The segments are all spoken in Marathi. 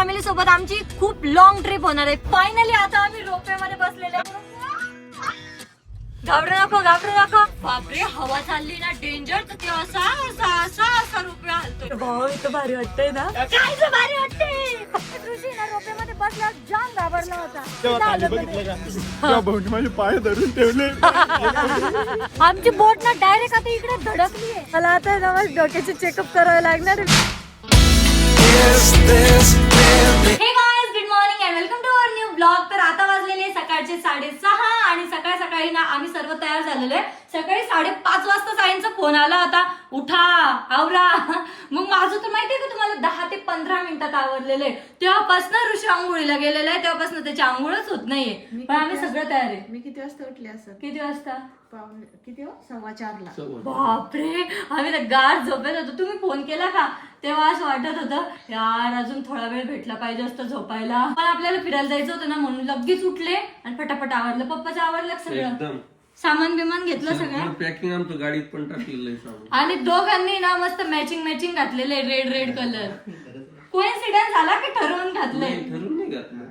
फॅमिली सोबत आमची खूप लॉंग ट्रिप होणार आहे. फायनली आता आम्ही रोपवेमध्ये बसलेले. घाबरू नको घाबरू नको. बापरे हवा चालली ना डेंजर. तर ते असा असा असा असा रोपवे हलतोय. भाऊ इथं भारी वाटतंय ना. काय भारी वाटतंय. ऋषी ना रोपवेमध्ये बसला जाम घाबरला होता. माझे पाय धरून ठेवले. आमची बोट ना डायरेक्ट आता इकडे धडकली आहे. मला आता ना डोक्याचे चेकअप करावे लागणार आहे. Hey guys good morning and welcome to our new blog. तर आता वाजलेले सकाळचे 6:30 आणि सकाळी ना आम्ही सर्व तयार झालेलो आहे. सकाळी 5:30 वाजता साईंचा फोन आला होता, उठा आवरा. मग माझं तर माहितीये का तुम्हाला 10 ते 15 मिनिटात आवरलेलं आहे. तेव्हापासून ऋषी आंघोळीला गेलेला आहे, तेव्हापासून त्याची आंघोळच होत नाहीये. पण आम्ही सगळं तयार आहे. मी किती वाजता उठले असं? किती वाजता? किती हो? 4:15. बापरे आम्ही तर गाढ झोपेत होतो. तुम्ही फोन केला का तेव्हा असं वाटत होतं यार अजून थोडा वेळ भेटला पाहिजे असतं झोपायला. पण आपल्याला फिरायला जायचं होतं ना म्हणून लगेच उठले आणि फटाफट आवरलं. पप्पाचं आवरलं सगळं, सामान बिमान घेतलं सगळं, पॅकिंग आमचं गाडीत पण टाकलेलं आहे. आणि दोघांनी ना मस्त मॅचिंग घातलेले रेड कलर. कोइन्सिडन्स झाला की ठरवून घातलंय? ठरवून नाही घातलं,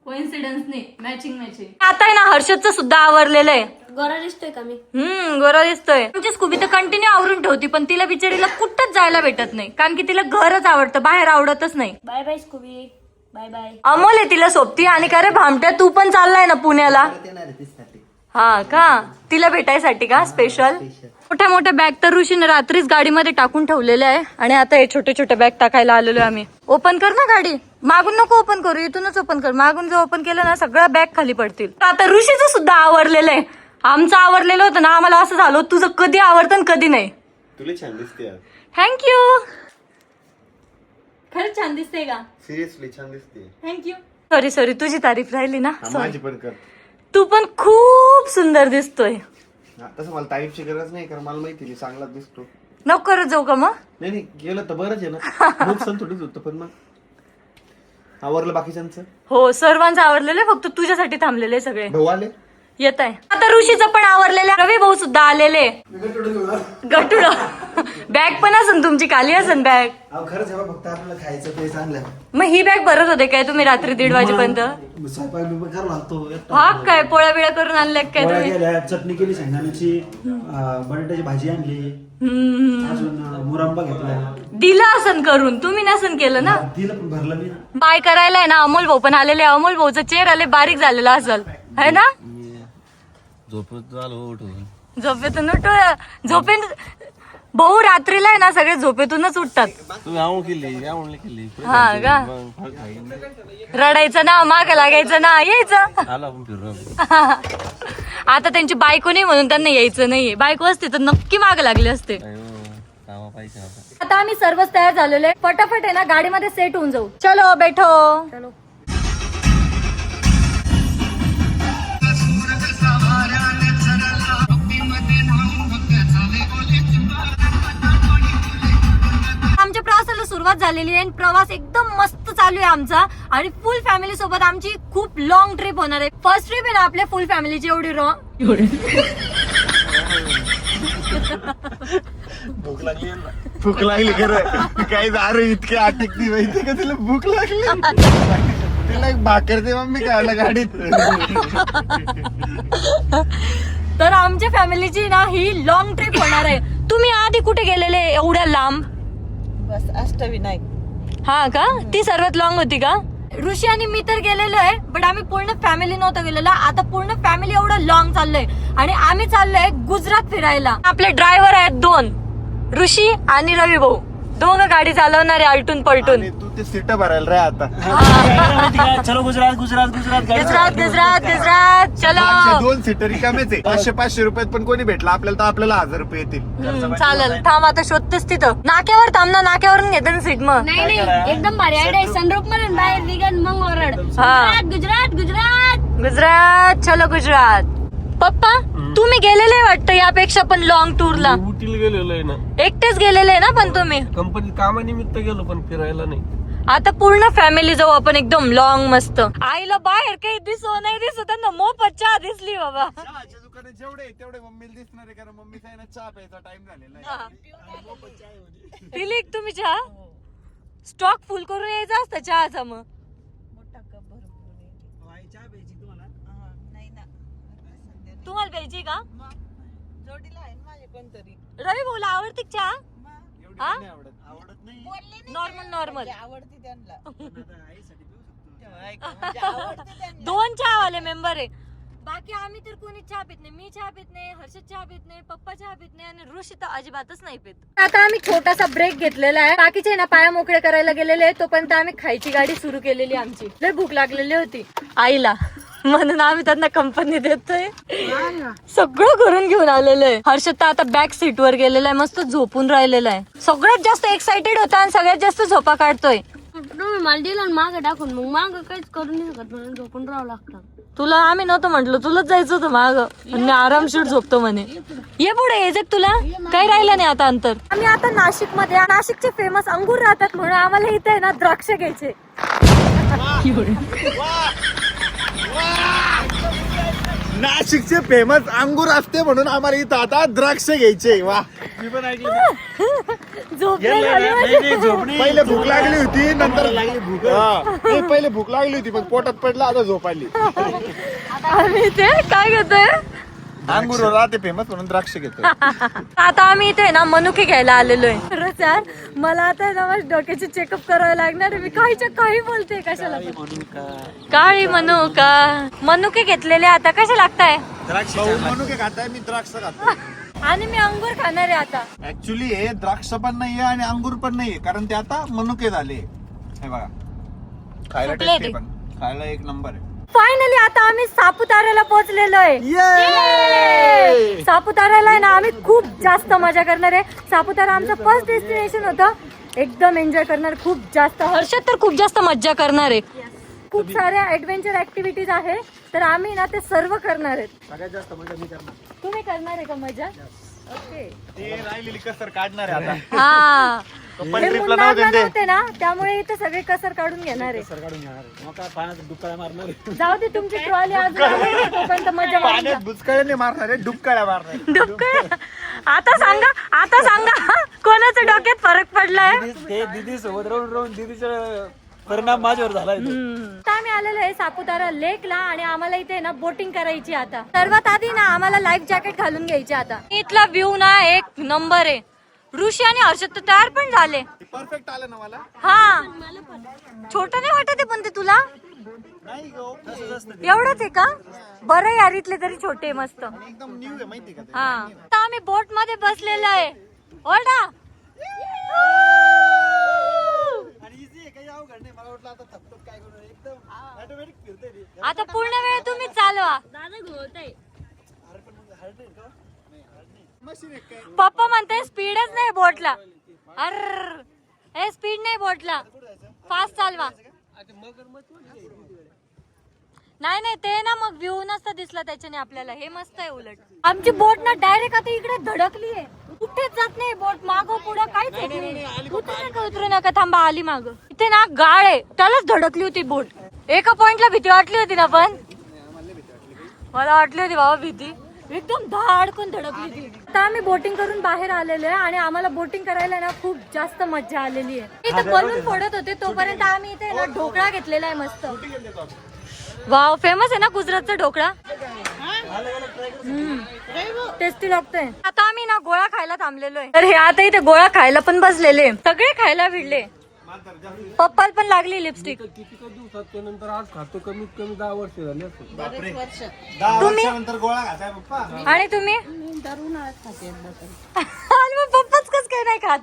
कोइन्सिडन्स नाही, मॅचिंग. आता आहे ना हर्षदचं सुद्धा आवरलेलं आहे. गोरा दिसतोय का मी? गोरा दिसतोय. आमची स्कूबी तर कंटिन्यू आवरून ठेवती, पण तिला बिचारीला कुठंच जायला भेटत नाही, कारण की तिला घरच आवडतं, बाहेर आवडतच नाही. Bye bye Scooby, bye bye. Amol आहे तिला सोबती. आणि का रे भामट्या तू पण चाललाय ना पुण्याला? हा का, तिला भेटायसाठी का स्पेशल? मोठ्या बॅग तर ऋषीने रात्रीच गाडीमध्ये टाकून ठेवलेल्या आहे. आणि आता हे छोटे बॅग टाकायला आलेलो आम्ही. ओपन कर ना गाडी, मागून नको ओपन करू, इथूनच ओपन कर. मागून जर ओपन केलं ना सगळ्या बॅग खाली पडतील. आता ऋषीचं सुद्धा आवरलेलं आहे. आमचं आवरलेलं होतं ना, आम्हाला असं झालं तुझं कधी आवडतं कधी नाही. तुला छान दिसते. थँक्यू. खरंच छान दिसते का? सिरियसली छान दिसते. थँक्यू. सॉरी तुझी तारीफ राहिली ना. माझी पण कर. तू पण खूप सुंदर दिसतोय. तसं मला तारीफची गरज नाही, कारण मला माहिती मी चांगला दिसतो. नको करत जाऊ का मग? नाही गेलं तर बरंच आहे ना. नुकसान थोडीच होतं, पण मग आवरलं बाकीच्यांचं. हो सर्वांचं आवरलेलं आहे, फक्त तुझ्यासाठी थांबलेले सगळे. भाऊ आले येत आहे. आता ऋषीचं पण आवरलेलं आहे. रवी भाऊ सुद्धा आलेले. गटुड बॅग पण असन तुमची, खाली असन बॅग. खरंच आहे, फक्त आपल्याला खायचं ते चांगलं. मग ही बॅग भरत होते काय तुम्ही रात्री 1:30 वाजेपर्यंत? स्वयंपाक बिपाक करायला लागतो. हा काय पोळ्या बिळ्या करून आणल्या काय तुम्ही? केल्या, चटणी केली, शेंगदाण्याची, बटाट्याची भाजी आणली, अजून मुरंबा घेतला. दिला असन करून, तुम्ही नसन केलं ना. दिलं पण भरलं मी ना. बाय करायला आहे ना अमोल भाऊ पण आलेले. अमोल भाऊचा चेहरा बारीक झालेला असेल है ना. झोपेतून झोपेत भाऊ रात्रीला आहे ना सगळे झोपेतूनच उठतात. हा का, रडायचं ना, माग लागायचं ना, यायचं. आता त्यांची बायको नाही म्हणून त्यांना यायचं नाहीये. बायको असते तर नक्की माग लागले असते. आता आम्ही सर्वच तयार झालेलो आहे. फटाफट आहे ना गाडीमध्ये सेट होऊन जाऊ. चलो बैठो. चलो. आमच्या प्रवासाला सुरुवात झालेली आहे. प्रवास एकदम मस्त चालू आहे आमचा, आणि फुल फॅमिली सोबत आमची खूप लॉंग ट्रिप होणार आहे. फर्स्ट ट्रिप आहे ना आपल्या फुल फॅमिलीची एवढी भूक लागली खरं. काही दारू इतके अटकती माहिती का तुला? भूक लागली तिला भाकर दे मम्मी खायला गाडीत. तर आमच्या फॅमिलीची ना ही लॉंग ट्रिप होणार आहे. तुम्ही आधी कुठे गेलेले एवढ्या लांब? बस अष्टविनायक. हा का, ती सर्वात लॉंग होती का? ऋषी आणि मी तर गेलेलो आहे, पण आम्ही पूर्ण फॅमिली नव्हतं गेलेलो. आता पूर्ण फॅमिली एवढं लॉंग चाललंय, आणि आम्ही चाललोय गुजरात फिरायला. आपले ड्रायव्हर आहेत 2, ऋषी आणि रवी भाऊ. दोघं गाडी चालवणारे आलटून पलटून. तू ते सीट भरायला रे आता. चलो गुजरात चलो. 2 सीटर रिकामेच आहे. 500 रुपयात पण कोणी भेटला आपल्याला तर आपल्याला 1000 रुपये येतील. चालेल, थांब आता शोधतेस तिथं. नाक्यावर थांब ना, नाक्यावरून घेते ना सीट. मग नाही एकदम भारी आहे. सनरूफ मधून बाहेर निघन मग ओरड. गुजरात. चलो गुजरात. पप्पा तुम्ही गेलेले वाटतं यापेक्षा पण लॉंग टूरला. उटीला गेलेलो आहे ना. एकटेच गेलेले ना पण तुम्ही? कंपनी कामानिमित्त गेलो, पण फिरायला नाही. आता पूर्ण फॅमिली जाऊ आपण एकदम लॉंग मस्त. आईला बाहेर काही नाही दिसत ना, मोफत चहा दिसली बाबा. चहाच्या दुकानात जेवढे तेवढे मम्मीला दिसणार आहे, कारण मम्मीचा आहे ना चहा प्यायचा टाइम झालेला आहे. तुम्ही चहा स्टॉक फुल करून यायचा असतं चहाचा. मग तुम्हाला प्यायची का? जोडीला आहे माझे कोणतरी. रवी भाऊला आवडते का चहा? हा? आवडत नाही. नॉर्मल आवडते त्यांना. आईसाठी पिऊ शकतो. म्हणजे आवडते त्यांना. 2 चहावाले मेंबर आहे. बाकी आम्ही तर कोणी चहा पित नाही. मी चहा पित नाही, हर्षद चहा पित नाही, पप्पा चहा पित नाही आणि ऋषी तर अजिबातच नाही पित. आता आम्ही छोटासा ब्रेक घेतलेला आहे. बाकीचे ना पाया मोकळे करायला गेलेले, तोपर्यंत आम्ही खायची गाडी सुरू केलेली आमची. लय भूक लागलेली होती आईला, म्हणून आम्ही त्यांना कंपनी देतोय. सगळं करून घेऊन आलेलं आहे. हर्षद तर आता बॅक सीट वर गेलेला आहे, मस्त झोपून राहिलेला आहे. सगळ्यात जास्त एक्साइटेड होता आणि सगळ्यात जास्त झोपा काढतोय. तुम्ही मला दिलं मागं टाकून, मग मागं काहीच करू नाही शकत, म्हणून झोपून राहावं लागतं. तुला आम्ही नव्हतं म्हटलं, तुलाच जायचं होतं माग आणि आरामशीर झोपतो म्हणे. ये पुढे ये जग, तुला काही राहिलं नाही आता अंतर. आम्ही आता नाशिक मध्ये, नाशिकचे फेमस अंगूर राहतात म्हणून आम्हाला इथे आहे ना द्राक्ष घ्यायचे. नाशिकचे फेमस अंगूर असते म्हणून आम्हाला इथं आता द्राक्ष घ्यायचे. वा, मी पण ऐकलं. पहिले भूक लागली होती, नंतर पहिले भूक लागली होती पण पोटात पडला, आता झोप आली. आम्ही इथे काय घेतोय? अंगूर राहते फेमस म्हणून द्राक्ष घेतो. आता आम्ही इथे ना मनुके घ्यायला आलेलो आहे. खरंच यार, मला आता ना माझ्या डोक्याचे चेकअप करावे लागणार. मी काहीच्या काही बोलते, कशाला काळी मनुका. मनुके घेतलेले आता कसे लागताय? मनुके खाताय, मी द्राक्ष खातो. आणि मी अंगूर खाणार आहे आता. ऍक्च्युली हे द्राक्ष पण नाहीये आणि अंगूर पण नाहीये, कारण ते आता मनुके झाले. हे बघा, खायला Chocolate टेस्टी पण, खायला एक नंबर आहे. फायनली आता आम्ही सापुताऱ्याला पोहोचलेलो आहे. सापुताऱ्याला आहे ना आम्ही खूप जास्त मजा करणार आहे. सापुतारा आमचं फर्स्ट डेस्टिनेशन होतं. एकदम एन्जॉय करणार खूप जास्त. हर्षद तर खूप जास्त मजा करणार आहे. खूप साऱ्या ऍडव्हेंचर ऍक्टिव्हिटीज आहे, तर आम्ही ना ते सर्व करणार आहेत. सगळ्यात जास्त मजा मी करणार. तुम्ही करणार आहे का मजा? ओके. ते राहिलेली कसर काढणार आहे आता. हा, पण हे ट्रिपला मुन्नारला नव्हते ते. नव्हते ना, त्यामुळे इथे सगळे कसर काढून घेणार आहे. सर काढून घेणार. मग काय पाण्यात डुक्कळ्या मारणार. जाऊ दे, तुमची ट्रॉली अजून आली नाही, तोपर्यंत मजा मारून पाण्यात बुचकळ्याने मारणार आहे, डुबकळ्या मारणार आहे. डुक्कर. आता सांगा कोणाच्या डोक्यात फरक पडलाय? ते दीदी सोबत राहून दीदीचा परिणाम माझ्यावर झालाय. आता आम्ही आलेलो आहे सापुतारा लेकला आणि आम्हाला इथे ना बोटिंग करायची. आता सर्वात आधी ना आम्हाला लाईफ जॅकेट घालून घ्यायचे. आता इथला व्ह्यू ना एक नंबर आहे. ऋषी आणि हर्षद तर तयार पण झाले. परफेक्ट आलं ना मला. हा, छोट नाही वाटत आहे पण ते तुला नाही गो, एवढंच आहे का? बरं यार, इथले तरी छोटे मस्त. एकदम न्यू आहे माहिती का ते? हा, आता आम्ही बोट मध्ये बसलेलो आहे. ओरडा. काही अवघड नाही. मला वाटलं आता थपथप काय करू, एकदम ऑटोमॅटिक फिरते रे. आता पूर्ण वेळ तुम्हीच चालवा. दादा घोळतय. मशीन आहे काय? पप्पा म्हणते स्पीडच नाही बोटला. अरे स्पीड नाही बोटला, फास्ट चालवा. नाही ते ना मग व्ह्यू नसता दिसला त्याच्याने आपल्याला. हे मस्त आहे उलट. आमची बोट ना डायरेक्ट आता इकडे धडकली आहे. कुठेच जात नाही बोट, मागं पुढं काहीच होत नाही. उतरू नका थांबा, आली मागं. इथे ना गाळ आहे, त्यालाच धडकली होती बोट. एका पॉइंटला भीती वाटली होती ना, पण मला वाटली होती बाबा भीती. एकदम धाडकून धडकली होती. आता आम्ही बोटिंग करून बाहेर आलेलो आहे आणि आम्हाला बोटिंग करायला ना खूप जास्त मजा आलेली आहे. इथे बलून फोडत होते, तोपर्यंत आम्ही इथे ना ढोकळा घेतलेला आहे मस्त. वाव, फेमस आहे ना गुजरातचा ढोकळा. टेस्टी लागतोय. आता आम्ही ना गोळा खायला थांबलेलो आहे. तर हे आता इथे गोळा खायला पण बसलेले, सगळे खायला भिडले. पप्पाला पण लागली लिपस्टिक. किती दिवसाच्या नंतर आज खातो, कमीत कमी 10 वर्ष झाले असतील. 10 वर्षानंतर गोळा खाताय पप्पा. आणि तुम्ही? आणि मग पप्पाच कस काय नाही खात?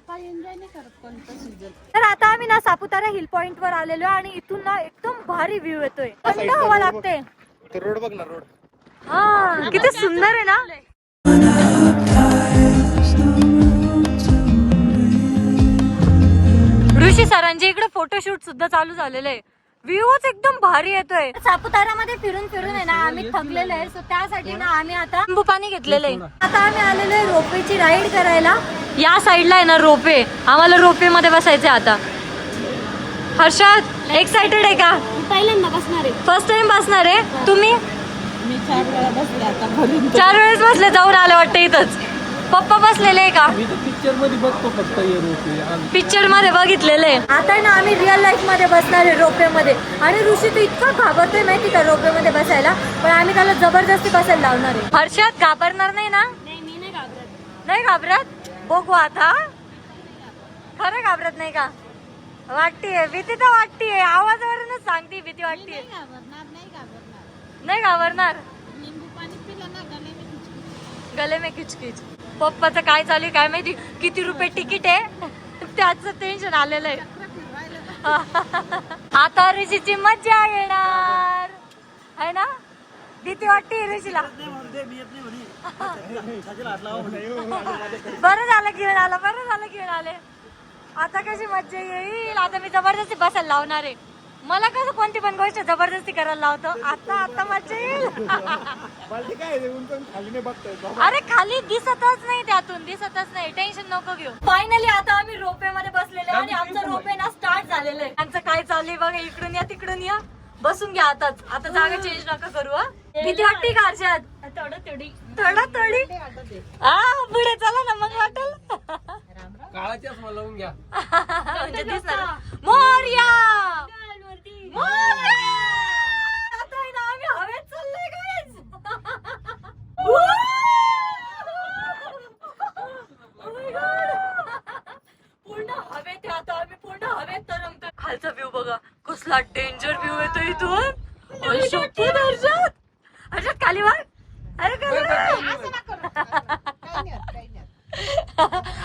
तर आता आम्ही ना सापुतारा हिल पॉइंट वर आलेलो आणि इथून ना एकदम भारी व्ह्यू येतोय. थंड हवा लागते. रोड बघ ना, रोड. हा, किती सुंदर आहे ना. ऋषी सरांच्या इकडे फोटोशूट सुद्धा चालू झालेलं आहे. व्ह्यूच एकदम भारी येतोय. सापुतारामध्ये फिरून फिरून आहे ना आम्ही थकलेलो आहे, सो त्यासाठी ना आम्ही आता लिंबू पाणी घेतलेलं आहे. आता आम्ही आलेलो आहे रोपवेची राईड करायला. या साईडला आहे ना रोपवे, आम्हाला रोपवे मध्ये बसायचे. आता हर्षद एक्साइटेड आहे का? पहिल्यांदा बसणार आहे. फर्स्ट टाइम बसणार आहे. तुम्ही? मी 4 वेळा बसले आता भरून. 4 वेळेस बसले, जाऊन आले वाटतं इथंच. पप्पा बसलेले आहे का? मी तर पिक्चर मध्ये बघतो फक्त हे रोपे. पिक्चर मध्ये बघितलेले. आता आहे ना आम्ही रिअल लाईफ मध्ये बसणार आहे रोपे मध्ये. आणि ऋषी तर इतका घाबरतोय माहिती का रोपे मध्ये बसायला, पण आम्ही त्याला जबरदस्ती बसायला लावणार आहे. हर्षद घाबरणार नाही ना? नाही मी नाही घाबरत. नाही घाबरत? बघू आता. खरं घाबरत नाही का? वाटतीये भीती तर वाटतीये, आवाजावरूनच सांगते भीती वाटतीये. नाही घाबरणार. गले में किचकिच. पप्पाचं काय चालू आहे काय माहिती, किती रुपये तिकीट आहे त्याचं टेन्शन आलेलं आहे. आता ऋषीची मज्जा येणार आहे ना? भीती वाटते ऋषीला. बरं झालं घेऊन आलं, बरं झालं घेऊन आले. आता कशी मज्जा येईल. आता मी जबरदस्ती बसायला लावणार आहे. मला कसं कोणती पण गोष्ट जबरदस्ती करायला लावतो. आता मज्जा येईल. अरे खाली दिसतच नाही, त्यातून दिसतच नाही. टेन्शन नको घेऊ. फायनली आता आम्ही रोपेमध्ये बसलेले आणि आमचं रोपे ना स्टार्ट झालेलं आहे. आमचं काय चाललंय बघा, इकडून या तिकडून या. बसून घ्या आताच. आता जागा चेंज नका करू. भीती वाटते का हर्षद? थोडा थोडी. हा पुढे चला ना मग वाटेल. काळा चष्मा लावून घ्या. म्हणजे दिसणार. मोरया मोरया. आता आहे ना आम्ही हवेत चाललोय guys. Oh my God. पूर्ण हवेत आहे आता आम्ही, पूर्ण हवेत तरंगतोय. खालचा व्ह्यू बघा कसला डेंजर व्ह्यू येतो इथून. हर्षद खाली बघ. अरे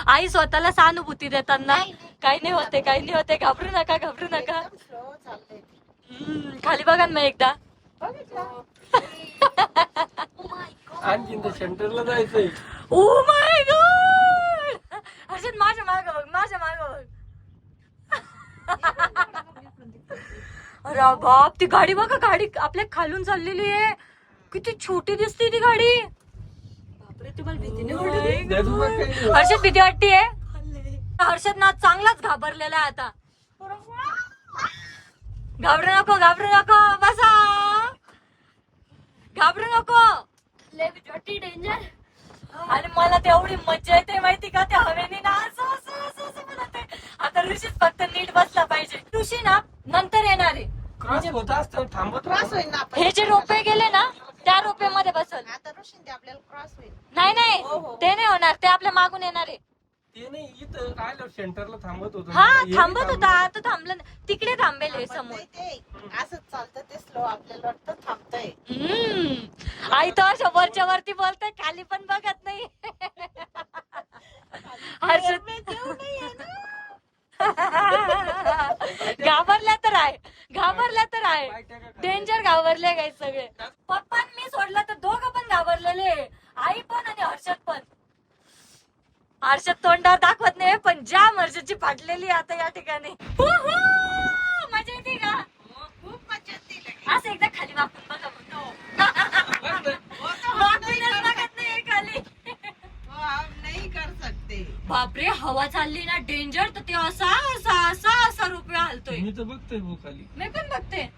आई स्वतःला सहानुभूती देताना काही नाही होते, काही नाही होते, घाबरू नका, घाबरू नका. खाली बघा ना एकदा. आणखीन तर सेंटरला जायचंय. Oh my God. हर्षद माझ्या माग बघ, माझ्या माग बघ. अरे बाप, ती गाडी बघा, गाडी आपल्या खालून चाललेली आहे. किती छोटी दिसते ती गाडी. बापरे, तुम्हाला भीती नाही वाटत? हर्षद भीती वाटतीये? हर्षद ना चांगलाच घाबरलेला आहे आता. घाबरू नको, घाबरू नको, बसा. घाबरू नको. लय भीती वाटते, डेंजर. आणि मला तेवढी मज्जा येते माहिती का, त्या हवेने ना असं असं असं असं म्हणत आहे. आता ऋषीच फक्त नीट बसला पाहिजे. ऋषी ना नंतर येणार आहे. क्रॉस होत असतं थांबत क्रॉस होईल ना आपण. हे जे रोपे गेले ना त्या रोपेमध्ये बसल. आता ऋषीन ते आपल्याला क्रॉस होईल. नाही नाही, ते नाही होणार. ते आपल्या मागून येणार आहे. ते नाही, इथं काय सेंटरला थांबत होतं. हा थांबत होता, आता थांबलं नाही. तिकडे थांबेल हे समोर. ते असंच चालतं ते स्लो, आपल्याला वाटतं थांबतंय. आई तर अशा वरच्या वरती बोलते, खाली पण बघत नाही. हर्षद घाबरल्या तर आहे, घाबरल्या तर आहे. डेंजर घाबरले काय सगळे. पप्पा मी सोडलं तर दोघं पण घाबरलेले, आई पण आणि हर्षद पण. हर्षद तोंडावर दाखवत नाही, पण जाम हर्षदची फाटलेली आता या ठिकाणी. मजा येते का? खूप मजा येते. असं एकदा खाली वाकून बघा वाकूनच बघत नाही खाली. वो हम नहीं कर सकते. बापरे, हवा चालली ना डेंजर. तर ते असा असा असा असा रुपये हलतोय. मी तर बघतोय भाऊ खाली. मी पण बघते.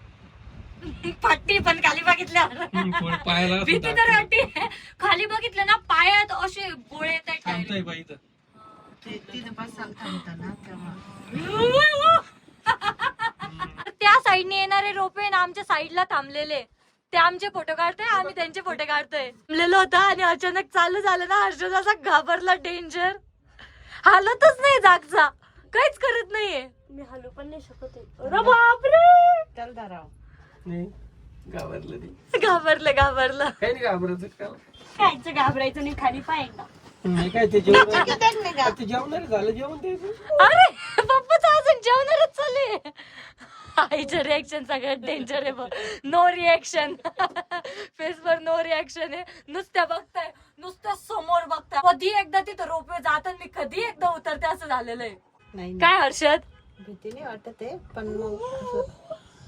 फाटती पण खाली बघितल्यावर पायाला भीती तर वाटते. खाली बघितलं ना पायात असे गोळे येत थांबतोय बाई इथं. तिथं बसायला थांबतं ना तेव्हा. त्या साईडने येणारे रोपे ना आमच्या साईडला थांबलेले. ते आमचे फोटो काढतोय, आम्ही त्यांचे फोटो काढतोय. थांबलेलं होतं आणि अचानक चालू झालं ना, हर्षद असा घाबरला डेंजर. हालतच नाही जागचा, काहीच करत नाहीये. मी हलू पण नाही शकत आहे. अरे बापरे, चल धराव. नाही घाबरलं ते. घाबरलं घाबरलं. काही नाही घाबरायचं का? कायचं घाबरायचं नाही, खाली पाय एकदा. नाही काय ते जेवण देख नाही का? ते जेवणार झालं जेवण द्यायचं. अरे पप्पाच अजून जेवणारच चालले. आईचं रिएक्शन सगळ्यात डेंजर आहे बघ. No reaction. फेसवर नो रिएक्शन आहे. नुसत्या बघताय, नुसत्या समोर बघताय. कधी एकदा तिथं रोपवे जातात, मी कधी एकदा उतरते असं झालेलं आहे. नाही काय हर्षद? भीती नाही वाटत आहे, पण मग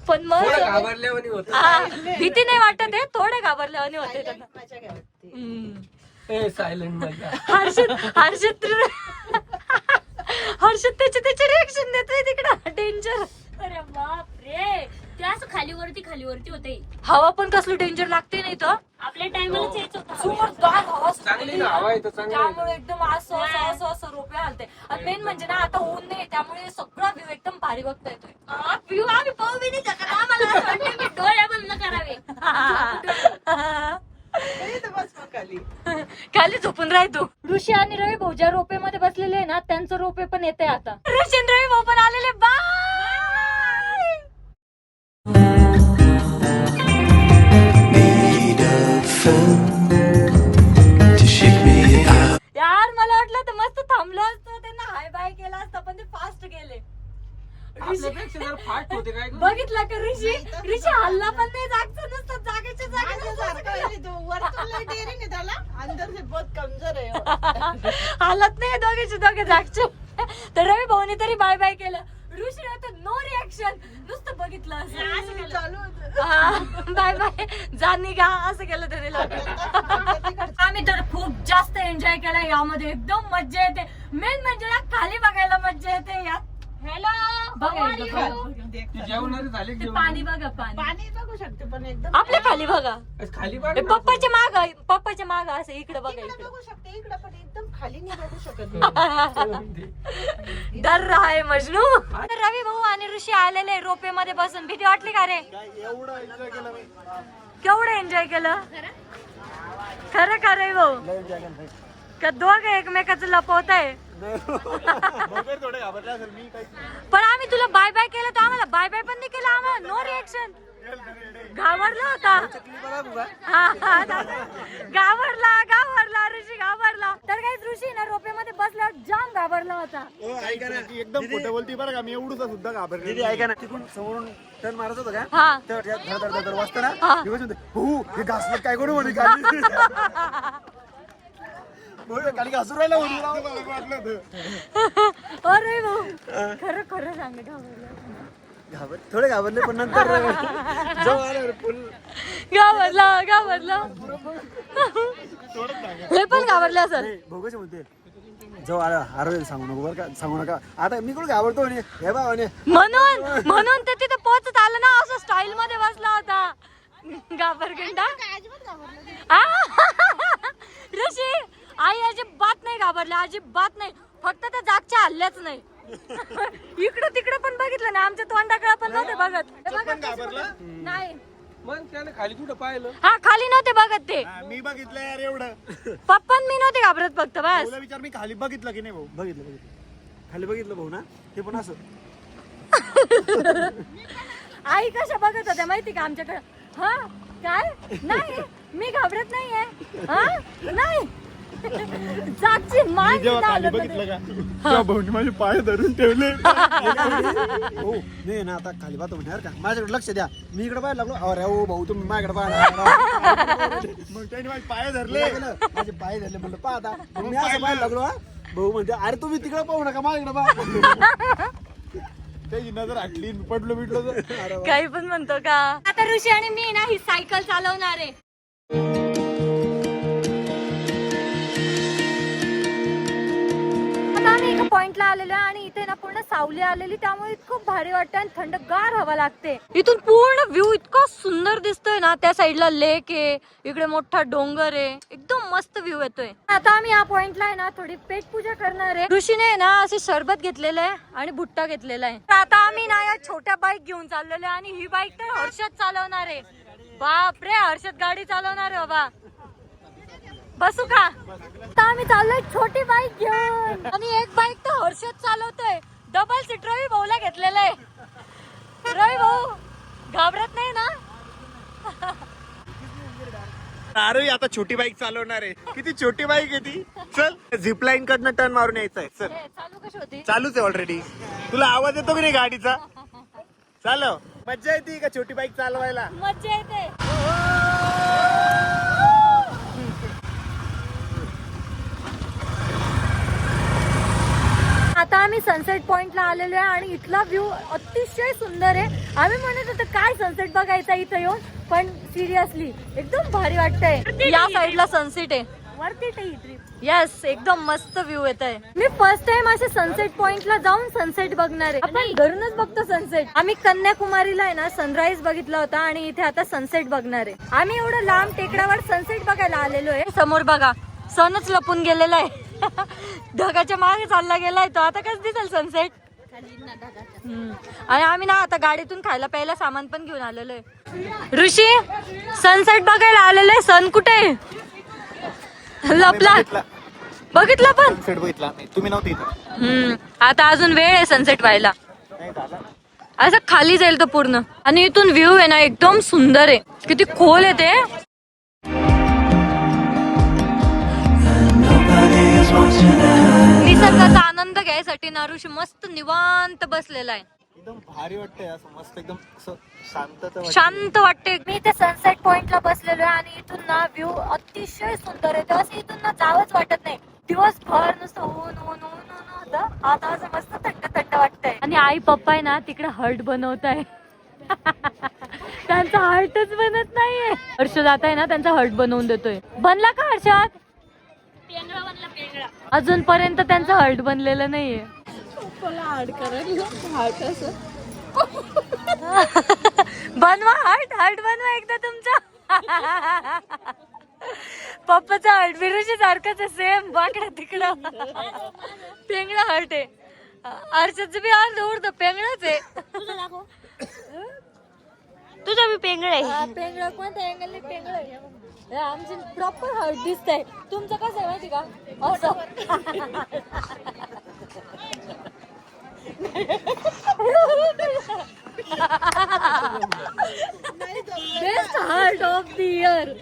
पण मग थोडं घाबरल्यावानी होतं. हा, भीती नाही वाटत आहे, थोडे घाबरल्यावानी होते त्यांना. मजा घ्यावी. ए सायलेंट मजा. हर्षद हर्षद त्याचे रिएक्शन देतोय तिकडं. डेंजर. अरे बाप रे, ते असं खालीवरती होते. हवा पण कसली डेंजर लागते नाही तर आपल्या टायमालाच यायचं होतं. जोरदार हवा चांगली ना हवा येतं चांगली. त्यामुळे एकदम असं असं असं असं रोपे हालते. आणि मेन म्हणजे ना आता ऊन नाही त्यामुळे सगळा व्ह्यू एकदम भारी बघता येतोय. व्ह्यू आम्ही पाहू बी नाही शकत. आम्हाला असं वाटतं की डोळे बंद करावे. इथं बस मग खाली. खाली झोपून राह तू. ऋषी आणि रवी भाऊ ज्या रोपेमध्ये बसलेले आहे ना त्यांचं रोपे पण येते आता. ऋषी आणि रवी भाऊ पण आलेले. बाय यार मला वाटलं तर मस्त थांबलं असतं त्यांना हाय बाय केला असतं पण ते फास्ट गेले. आपल्यापेक्षा जरा फास्ट होते काय गं? बघितला का ऋषी हल्ला पण नाही जागचं नुसतं जागेच्या माझ्यासारखं आहे तो. वरतून लय daring आहे त्याला, अंदर से बहुत कमजोर आहे. हालत नाही दोघे जागचे. तर रवी भाऊनी तरी बाय बाय केलं. ऋषी तर नो रिॲक्शन नुसतं बघितलं असं चालू होतं. बाय बाय जानी का असं केलं तरी लोक. आम्ही तर खूप जास्त एन्जॉय केला यामध्ये. एकदम मज्जा येते. मेन म्हणजे ना खाली बघायला मज्जा येते यात. हॅलो बघा ती जेवणारी झाली ते जेवण. पाणी बघा पाणी पाणी बघू शकते पण एकदम आपल्या खाली बघा. खाली हे बघ पप्पाच्या माग असं इकडे बघा इकडे इकडे. बघू शकते, इकडे पण एकदम खाली नाही बघू शकत. डर रहा है मजनू. तर रवी भाऊ आणि ऋषी आलेले रोपे मध्ये बसून भीती वाटली का रे? एवढं एन्जॉय केलं मी. केवढं एन्जॉय केलं खरं का रे भाऊ? का दोघं एकमेकाचं लपवत आहे. मगर थोडे घाबरले असेल मी काही. पण आम्ही तुला बाय बाय केलं तर आम्हाला बाय बाय पण नाही केलं. आम्हाला नो रिएक्शन. घाबरला होता. घाबरला ऋषी घाबरला. तर काही ऋषी ना रोपेमध्ये बसल्यावर जाम घाबरला होता. ऐका ना ती एकदम खोटं बोलती बरं का. मी एवढूच सुद्धा घाबरले. दीदी ऐका ना, तिकडून समोरून टर्न मारत होतं का हा तर धड वाजतं ना, हा. मी म्हणतो, "भाऊ, हे घासलं काय करू म्हणे खाली." भाऊ, हे खाली घासून राहिला म्हणे राव. मला वाटलं होतं. अरे भाऊ खरं खरं सांग घाबरला. थोडे घाबरले पण नंतर जाऊ आलं फुल. घाबरला हे पण घाबरले असेल. भाऊ कसे म्हणते, जाऊ आलं अरे सांगू नको बरं का, सांगू नका. आता मी कुठं घाबरतो म्हणे, हे बा म्हणे. म्हणून ते तिथे पोहोचत आलं ना. असं स्टाईल मध्ये बसला होता घाबरगंडा. ऋषी आई अजिबात नाही घाबरल्या. अजिबात नाही. फक्त त्या जागच्या हल्ल्याच नाही. इकडं तिकडं पण बघितलं ना. आमच्या तोंडाकडे पण नव्हते बघत. पण घाबरला? नाही मग त्याने खाली कुठं पाहिलं? हा खाली नव्हते बघत ते. हा, मी बघितलं यार एवढं. पप्पा मी नव्हते घाबरत फक्त बस. भाऊला विचार मी खाली बघितलं की नाही भाऊ. बघितलं खाली बघितलं भाऊ ना, ते पण असं. आई कशा बघत होत्या माहिती का आमच्याकडे. हा काय नाही मी घाबरत नाहीये. हा नाही जागची मान जेव्हा सुद्धा खाली हलत बघितलं नाही. का तेव्हा भाऊनी माझे पाय धरून ठेवले. हो नाही ना, आता खाली पाहतो म्हणे, का माझ्याकडे लक्ष द्या. मी इकडे पाहायला लागलो, अरे हो भाऊ तुम्ही माझ्याकडे पाहिला. मग त्याने माझे पाय धरले. माझे पाय धरले म्हणलं पाहता. मग मी असं पाहायला लागलो. हा भाऊ म्हणते, अरे तुम्ही तिकडे पाहू नका, माझ्याकडे पहा. त्याची नजर हटली पडलो बिडलो तर. अरे काही पण म्हणतो का. आता ऋषी आणि मी ना ही सायकल चालवणार आहे. आता आम्ही एका पॉइंटला आलेलो आहे आणि इथे ना पूर्ण सावली आलेली त्यामुळे खूप भारी वाटतं आणि थंडगार हवा लागते. इथून पूर्ण व्ह्यू इतका सुंदर दिसतोय ना. त्या साईडला लेक आहे, इकडे मोठा डोंगर आहे. एकदम मस्त व्ह्यू येतोय. आता आम्ही या पॉइंटला आहे ना थोडी पेट पूजा करणार आहे. ऋषीने ना असे सरबत घेतलेलं आहे आणि भुट्टा घेतलेला आहे. आता आम्ही ना या छोट्या बाईक घेऊन चाललेलो आहे आणि ही बाईक तर हर्षद चालवणार आहे. बापरे हर्षद गाडी चालवणार आहे बाबा. बसू का. आता आम्ही चाललोय छोटी बाईक घेऊन आणि एक बाईक तर हर्षद चालवतोय. डबल सीट रवी भाऊला घेतलेलं आहे. रवी भाऊ घाबरत नाही ना. अरे आता छोटी बाईक चालवणार आहे. किती छोटी बाईक आहे ती. चल झिपलाईन कडनं टर्न मारून यायचं आहे. चल चालू कशी होती. चालूच आहे ऑलरेडी. तुला आवाज येतो की नाही गाडीचा. चालव. मज्जा येते का छोटी बाईक चालवायला. मज्जा येते. आता आम्ही सनसेट पॉइंटला आलेलो आहे आणि इथला व्ह्यू अतिशय सुंदर आहे. आम्ही म्हणत होतो काय सनसेट बघायचा इथं येऊन, पण सिरियसली एकदम भारी वाटतंय. या साईडला सनसेट आहे वरती ही ट्रिप. यस, एकदम मस्त व्ह्यू येत आहे. मी फर्स्ट टाइम असे सनसेट पॉइंटला जाऊन सनसेट बघणार आहे. आपण घरूनच बघतो सनसेट. आम्ही कन्याकुमारीला आहे ना सनराईज बघितला होता आणि इथे आता सनसेट बघणार आहे. आम्ही एवढं लांब टेकडावर सनसेट बघायला आलेलो आहे. समोर बघा सनच लपून गेलेला आहे. ढगाच्या मागे चालला गेलाय तो. आता कसं दिसेल सनसेट. आणि आम्ही ना आता गाडीतून खायला प्यायला सामान पण घेऊन आलेलो आहे. ऋषी सनसेट बघायला आलेलो आहे. सन कुठे लपला? बघितला पण सेट बघितला तुम्ही नव्हते इथं. आता अजून वेळ आहे सनसेट व्हायला. असं खाली जाईल तो पूर्ण. आणि इथून व्ह्यू आहे ना एकदम सुंदर आहे. किती खोल आहे ते. निसर्गाचा आनंद घ्यायसाठी ना ऋषी मस्त निवांत बसलेला आहे. एकदम भारी वाटतंय असं मस्त एकदम असं शांतता वाटते. शांत वाटते. मी इथे सनसेट पॉइंटला बसलेलो आहे आणि इथून ना व्ह्यू अतिशय सुंदर आहे. असं इथून ना जावंच वाटत नाही. दिवसभर नुसतं ऊन ऊन ऊन ऊन होतं. आता असं मस्त थंड थंड वाटतंय. आणि आई पप्पा आहे ना तिकडे हर्ट बनवत आहे. त्यांचा हर्टच बनत नाहीये. हर्ष जात आहे ना त्यांचा हर्ट बनवून देतोय. बनला का हर्षात? पेंगळा बनला पेंगळा. अजूनपर्यंत त्यांचं हर्ट बनलेलं नाहीये. बनवा हर्ट. हर्ट बनवा एकदा तुमचा. पप्पाचा हर्ट बिरुशी सारखंच आहे सेम. बाकडा तिकडं पेंगळा हर्ट आहे. अर्षाचं बी अर्ध उडतं पेंगळाच आहे. तुझं दाखव. तुझा बी पेंगळा आहे. पेंगळा कोणत्या अँगलने पेंगळा आहे? आमचे प्रॉपर हर्ट दिसत आहे. तुमचं कसं आहे माहिती का असं. Best heart of the year.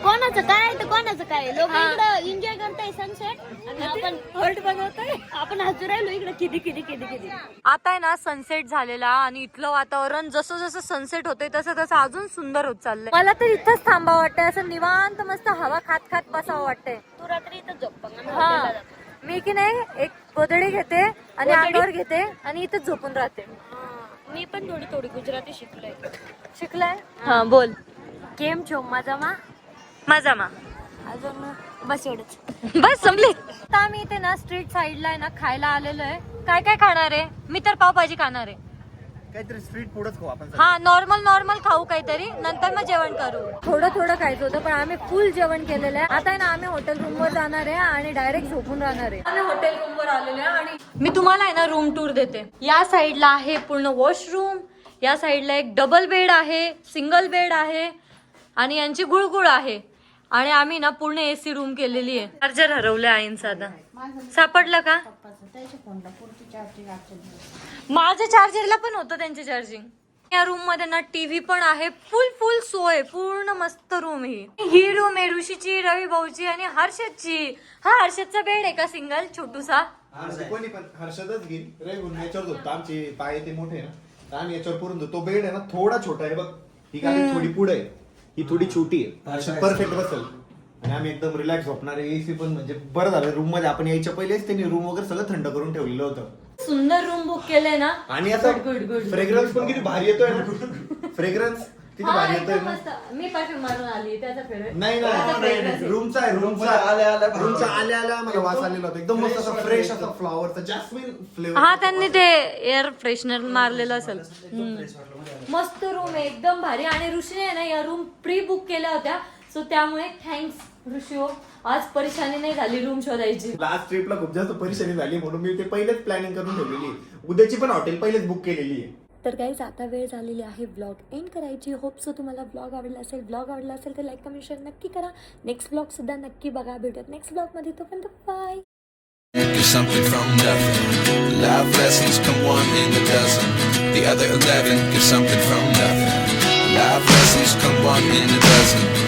कोणाचं काय तर कोणाचं काय. लोक इकडं एन्जॉय करताय सनसेट आणि आपण हर्ट बनवतोय. आपण हसू राहिलो इकडे किती किती किती किती. आता आहे ना सनसेट झालेला आणि इथलं वातावरण जसं जसं सनसेट होतंय तसं तसं अजून सुंदर होत चाललंय. मला तर इथंच थांबावं वाटतंय. असं निवांत मस्त हवा खात खात बसावं वाटतंय. तू रात्री इथं झोप बघ. हा मी की नाही एक गोधडी घेते आणि अंगावर घेते आणि इथंच झोपून राहते. मी पण थोडी थोडी गुजराती शिकलोय. शिकलाय? हा बोल. केम छो मजामा. माझा मा अजून बस एवढंच. बस संपली. आता आम्ही इथे ना स्ट्रीट साईडला आहे ना खायला आलेलो आहे. काय काय खाणार आहे? मी तर पावभाजी खाणार आहे. काहीतरी स्ट्रीट फूडच खाऊ आपण. हा नॉर्मल नॉर्मल खाऊ काहीतरी. नंतर मग जेवण करू. थोडं थोडं खायचं होतं पण आम्ही फुल जेवण केलेलं आहे. आता आहे ना आम्ही हॉटेल रूम वर जाणार आहे आणि डायरेक्ट झोपून राहणार आहे. आम्ही हॉटेल रूम वर आलेलो आहे आणि मी तुम्हाला आहे ना रूम टूर देते. या साईडला आहे पूर्ण वॉशरूम. या साईडला एक डबल बेड आहे, सिंगल बेड आहे आणि यांची गुळगुळ आहे. आणि आम्ही ना पूर्ण एसी रूम केलेली आहे. चार्जर हरवलं आईंचा. आता सापडलं का? माझ्या चार्जरला पण होतं त्यांचे चार्जिंग. या रूम मध्ये ना टीव्ही पण आहे. फुल सोय. पूर्ण मस्त रूम. ही रूम आहे ऋषीची, रवी भाऊची आणि हर्षदची. हा हर्षदचा बेड आहे का सिंगल छोटूसा? कोणी पण हर्षदच घेईल. रवी याच्यावर झोपतो. आमचे पाय ते मोठे ना आम्ही याच्यावर पुरून तो बेड आहे ना थोडा छोटा आहे बघ. ही गाडी थोडी पुढे आहे, ही थोडी छोटी आहे. हर्षद परफेक्ट बसेल आणि आम्ही एकदम रिलॅक्स झोपणार आहे. एसी पण म्हणजे बरं झालं. रूम मध्ये आपण यायच्या पहिलेच त्यांनी रूम वगैरे सगळं थंड करून ठेवलेलं होतं. सुंदर रूम बुक केलंय ना. आणि आता फ्रेग्रन्स पण किती भारी येतोय ना. फ्रेग्रन्स किती भारी येतोय ना. मी परफ्यूम मारून आली त्याचा फेवरेट. नाही रूमचा आहे. रूमचा आल्या मला वास आलेला होता. एकदम मस्त असा फ्रेश असा फ्लॉवरचा जॅस्मिन फ्लेवर. हा त्यांनी ते एअर फ्रेशनर मारलेलं असेल. मस्त रूम आहे एकदम भारी. आणि ऋषीने ना या रूम प्री बुक केल्या होत्या सो त्यामुळे थँक्स ऋषी हो. आज परेशानी नाही झाली रूम शोधायची. लास्ट ट्रिपला खूप जास्त परेशानी झाली म्हणून मी ते पहिलेच प्लॅनिंग करून ठेवलेली आहे. उद्याची पण हॉटेल पहिलेच बुक केलेली आहे. तर गाईज आता वेळ झालेली आहे व्लॉग एंड करायची. होप सो तुम्हाला व्लॉग आवडला असेल. व्लॉग आवडला असेल तर लाईक कमेंट शेअर नक्की करा. नेक्स्ट व्लॉग सुद्धा नक्की बघा. भेटत नेक्स्ट व्लॉग मध्ये. तोपर्यंत bye. Get something from nothing. Life lessons come one in a dozen. The other 11 get something from nothing. Life lessons come one in a dozen.